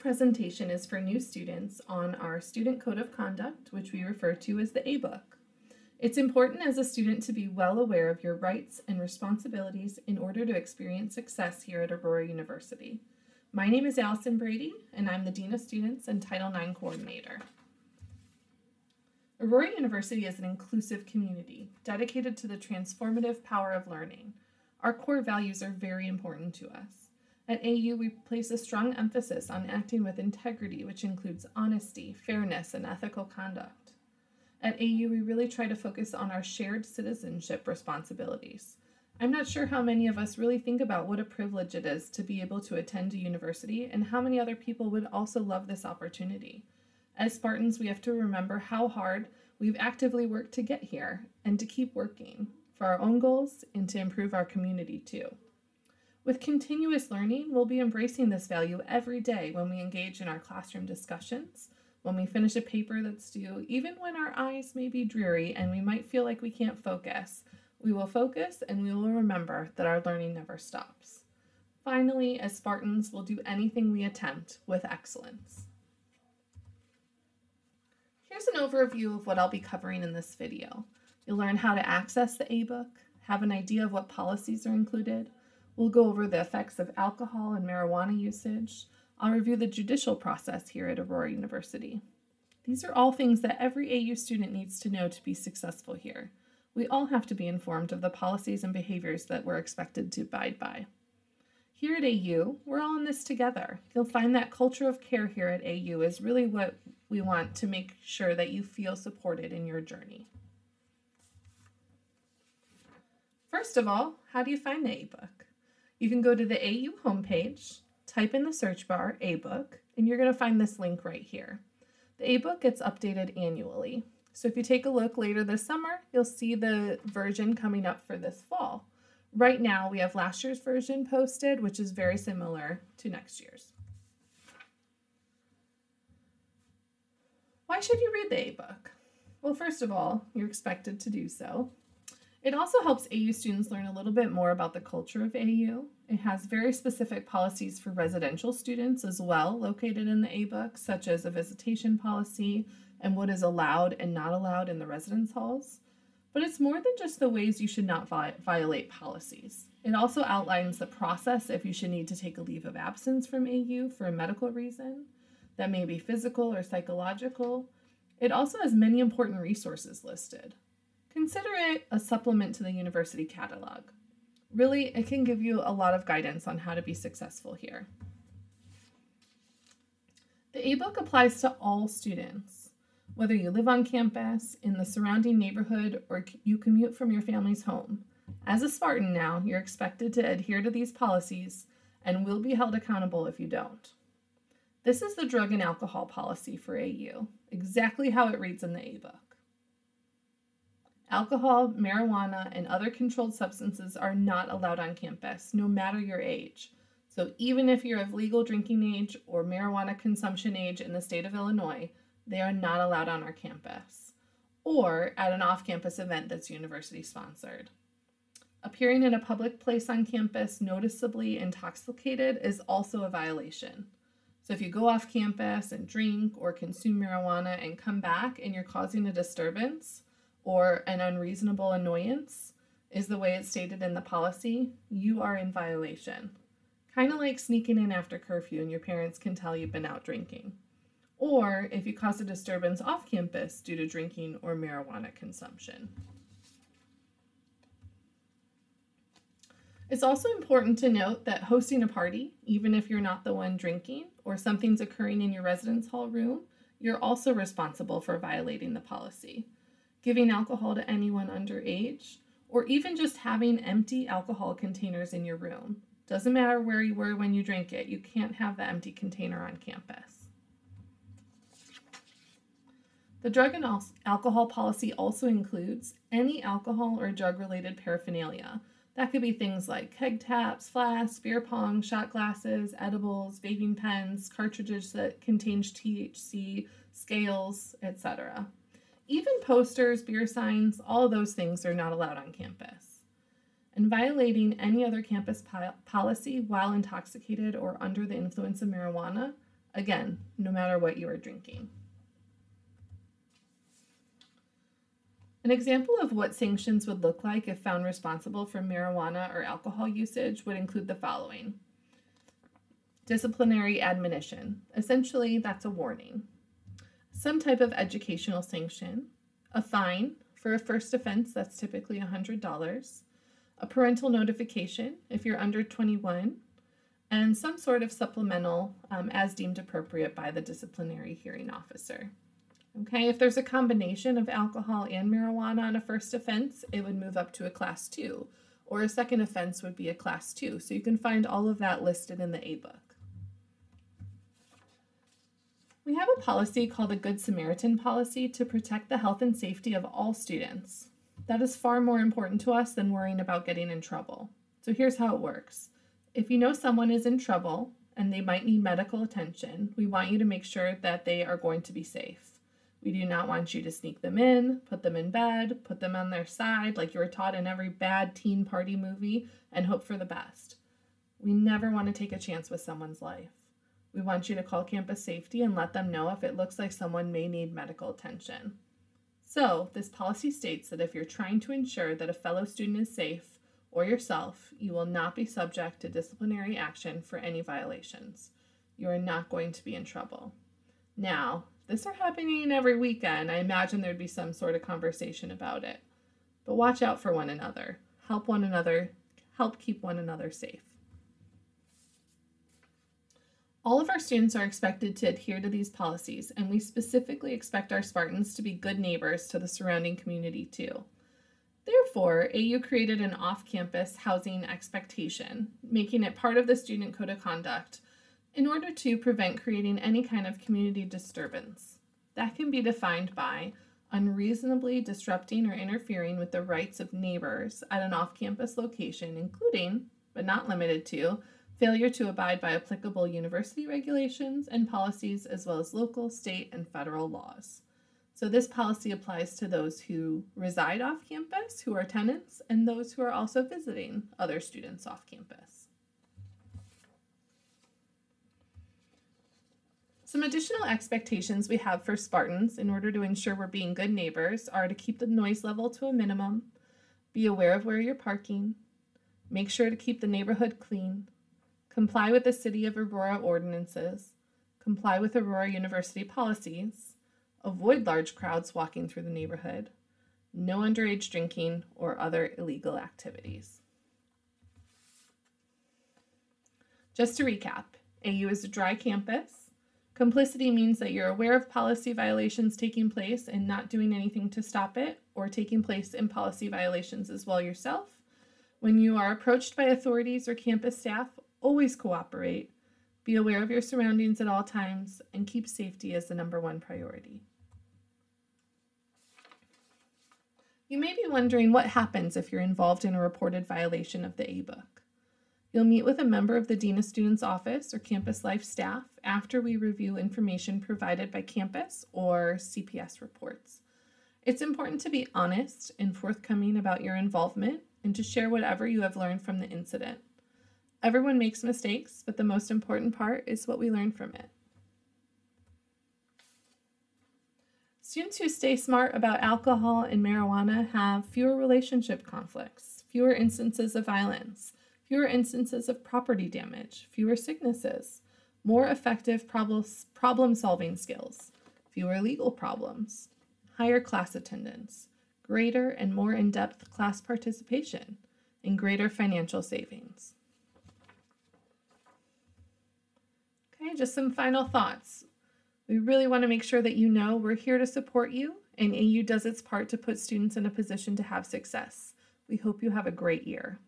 presentation is for new students on our Student Code of Conduct, which we refer to as the A-Book. It's important as a student to be well aware of your rights and responsibilities in order to experience success here at Aurora University. My name is Allison Brady, and I'm the Dean of Students and Title IX Coordinator. Aurora University is an inclusive community dedicated to the transformative power of learning. Our core values are very important to us. At AU, we place a strong emphasis on acting with integrity, which includes honesty, fairness, and ethical conduct. At AU, we really try to focus on our shared citizenship responsibilities. I'm not sure how many of us really think about what a privilege it is to be able to attend a university and how many other people would also love this opportunity. As Spartans, we have to remember how hard we've actively worked to get here and to keep working for our own goals and to improve our community too. With continuous learning, we'll be embracing this value every day when we engage in our classroom discussions, when we finish a paper that's due, even when our eyes may be dreary and we might feel like we can't focus. We will focus and we will remember that our learning never stops. Finally, as Spartans, we'll do anything we attempt with excellence. Here's an overview of what I'll be covering in this video. You'll learn how to access the A-Book, have an idea of what policies are included. We'll go over the effects of alcohol and marijuana usage. I'll review the judicial process here at Aurora University. These are all things that every AU student needs to know to be successful here. We all have to be informed of the policies and behaviors that we're expected to abide by. Here at AU, we're all in this together. You'll find that culture of care here at AU is really what we want to make sure that you feel supported in your journey. First of all, how do you find the A-Book? You can go to the AU homepage, type in the search bar, A-Book, and you're going to find this link right here. The A-Book gets updated annually. So if you take a look later this summer, you'll see the version coming up for this fall. Right now, we have last year's version posted, which is very similar to next year's. Why should you read the A-Book? Well, first of all, you're expected to do so. It also helps AU students learn a little bit more about the culture of AU. It has very specific policies for residential students as well, located in the A-Book, such as a visitation policy and what is allowed and not allowed in the residence halls. But it's more than just the ways you should not violate policies. It also outlines the process if you should need to take a leave of absence from AU for a medical reason, that may be physical or psychological. It also has many important resources listed. Consider it a supplement to the university catalog. Really, it can give you a lot of guidance on how to be successful here. The A-Book applies to all students, whether you live on campus, in the surrounding neighborhood, or you commute from your family's home. As a Spartan now, you're expected to adhere to these policies and will be held accountable if you don't. This is the drug and alcohol policy for AU, exactly how it reads in the A-Book. Alcohol, marijuana, and other controlled substances are not allowed on campus, no matter your age. So even if you're of legal drinking age or marijuana consumption age in the state of Illinois, they are not allowed on our campus or at an off-campus event that's university-sponsored. Appearing in a public place on campus noticeably intoxicated is also a violation. So if you go off campus and drink or consume marijuana and come back and you're causing a disturbance, or an unreasonable annoyance is the way it's stated in the policy, you are in violation. Kind of like sneaking in after curfew and your parents can tell you've been out drinking. Or if you cause a disturbance off campus due to drinking or marijuana consumption. It's also important to note that hosting a party, even if you're not the one drinking or something's occurring in your residence hall room, you're also responsible for violating the policy. Giving alcohol to anyone underage, or even just having empty alcohol containers in your room. Doesn't matter where you were when you drank it, you can't have the empty container on campus. The drug and alcohol policy also includes any alcohol or drug-related paraphernalia. That could be things like keg taps, flasks, beer pong, shot glasses, edibles, vaping pens, cartridges that contain THC, scales, etc. Even posters, beer signs, all of those things are not allowed on campus. And violating any other campus policy while intoxicated or under the influence of marijuana Again, no matter what you are drinking. An example of what sanctions would look like if found responsible for marijuana or alcohol usage would include the following. Disciplinary admonition. Essentially, that's a warning. Some type of educational sanction. A fine. For a first offense, that's typically $100. A parental notification if you're under 21. And some sort of supplemental as deemed appropriate by the disciplinary hearing officer. Okay, if there's a combination of alcohol and marijuana on a first offense, it would move up to a class 2, or a second offense would be a class 2. So you can find all of that listed in the A-book. We have a policy called a Good Samaritan policy to protect the health and safety of all students. That is far more important to us than worrying about getting in trouble. So here's how it works. If you know someone is in trouble and they might need medical attention, we want you to make sure that they are going to be safe. We do not want you to sneak them in, put them in bed, put them on their side like you were taught in every bad teen party movie, and hope for the best. We never want to take a chance with someone's life. We want you to call campus safety and let them know if it looks like someone may need medical attention. So, this policy states that if you're trying to ensure that a fellow student is safe, or yourself, you will not be subject to disciplinary action for any violations. You are not going to be in trouble. Now, this are happening every weekend. I imagine there'd be some sort of conversation about it. But watch out for one another. Help one another. Help keep one another safe. All of our students are expected to adhere to these policies, and we specifically expect our Spartans to be good neighbors to the surrounding community too. Therefore, AU created an off-campus housing expectation, making it part of the student code of conduct, in order to prevent creating any kind of community disturbance. That can be defined by unreasonably disrupting or interfering with the rights of neighbors at an off-campus location, including, but not limited to, failure to abide by applicable university regulations and policies, as well as local, state, and federal laws. So this policy applies to those who reside off campus, who are tenants, and those who are also visiting other students off campus. Some additional expectations we have for Spartans in order to ensure we're being good neighbors are to keep the noise level to a minimum, be aware of where you're parking, make sure to keep the neighborhood clean, comply with the City of Aurora ordinances, comply with Aurora University policies, avoid large crowds walking through the neighborhood, no underage drinking or other illegal activities. Just to recap, AU is a dry campus. Complicity means that you're aware of policy violations taking place and not doing anything to stop it, or taking place in policy violations as well yourself. When you are approached by authorities or campus staff, always cooperate, be aware of your surroundings at all times, and keep safety as the #1 priority. You may be wondering what happens if you're involved in a reported violation of the A-book. You'll meet with a member of the Dean of Students Office or Campus Life staff after we review information provided by campus or CPS reports. It's important to be honest and forthcoming about your involvement and to share whatever you have learned from the incident. Everyone makes mistakes, but the most important part is what we learn from it. Students who stay smart about alcohol and marijuana have fewer relationship conflicts, fewer instances of violence, fewer instances of property damage, fewer sicknesses, more effective problem-solving skills, fewer legal problems, higher class attendance, greater and more in-depth class participation, and greater financial savings. Okay, just some final thoughts. We really want to make sure that you know we're here to support you, and AU does its part to put students in a position to have success. We hope you have a great year.